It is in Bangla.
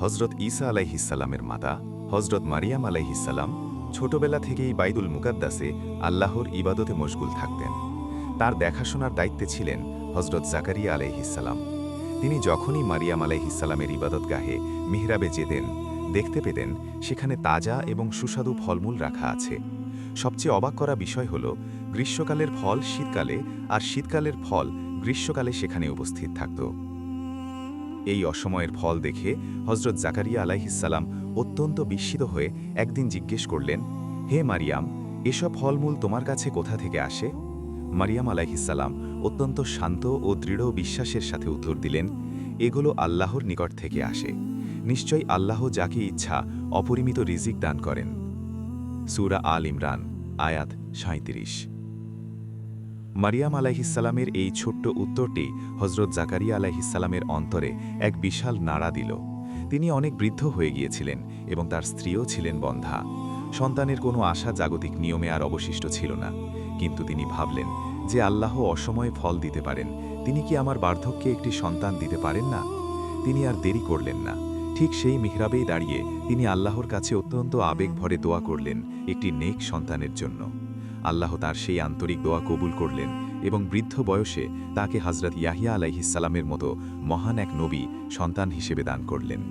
হজরত ঈসা আলাইহিসসালামের মাতা হজরত মারিয়াম আলাইহিসসালাম ছোটবেলা থেকেই বাইতুল মুকাদ্দাসে আল্লাহর ইবাদতে মশগুল থাকতেন। তার দেখাশোনার দায়িত্বে ছিলেন হজরত জাকারিয়া আলাইহিসসালাম। তিনি যখনই মারিয়াম আলাইহিসসালামের ইবাদতগাহে মিহরাবে যেতেন, দেখতে পেতেন সেখানে তাজা এবং সুস্বাদু ফলমূল রাখা আছে। সবচেয়ে অবাক করা বিষয় হল, গ্রীষ্মকালের ফল শীতকালে আর শীতকালের ফল গ্রীষ্মকালে সেখানে উপস্থিত থাকত। এই অসময়ের ফল দেখে হজরত জাকারিয়া আলাইহিসসালাম অত্যন্ত বিস্মিত হয়ে একদিন জিজ্ঞেস করলেন, হে মারিয়াম, এসব ফলমূল তোমার কাছে কোথা থেকে আসে? মারিয়াম আলাইহিসসালাম অত্যন্ত শান্ত ও দৃঢ় বিশ্বাসের সাথে উত্তর দিলেন, এগুলো আল্লাহর নিকট থেকে আসে। নিশ্চয়ই আল্লাহ যাকে ইচ্ছা অপরিমিত রিজিক দান করেন। সূরা আল ইমরান আয়াত ৩৭। মারিয়াম আলাইহিসসালামের এই ছোট্ট উত্তরটি হজরত জাকারিয়া আলাইহিসসালামের অন্তরে এক বিশাল নাড়া দিল। তিনি অনেক বৃদ্ধ হয়ে গিয়েছিলেন এবং তার স্ত্রীও ছিলেন বন্ধ্যা। সন্তানের কোনো আশা জাগতিক নিয়মে আর অবশিষ্ট ছিল না। কিন্তু তিনি ভাবলেন যে আল্লাহ অসময়ে ফল দিতে পারেন, তিনি কি আমার বার্ধক্যে একটি সন্তান দিতে পারেন না? তিনি আর দেরি করলেন না। ঠিক সেই মিহরাবেই দাঁড়িয়ে তিনি আল্লাহর কাছে অত্যন্ত আবেগ ভরে দোয়া করলেন একটি নেক সন্তানের জন্য। আল্লাহ তার সেই আন্তরিক দোয়া কবুল করলেন এবং বৃদ্ধ বয়সে তাকে হজরত ইয়াহিয়া আলাইহিসসালামের মতো মহান এক নবী সন্তান হিসেবে দান করলেন।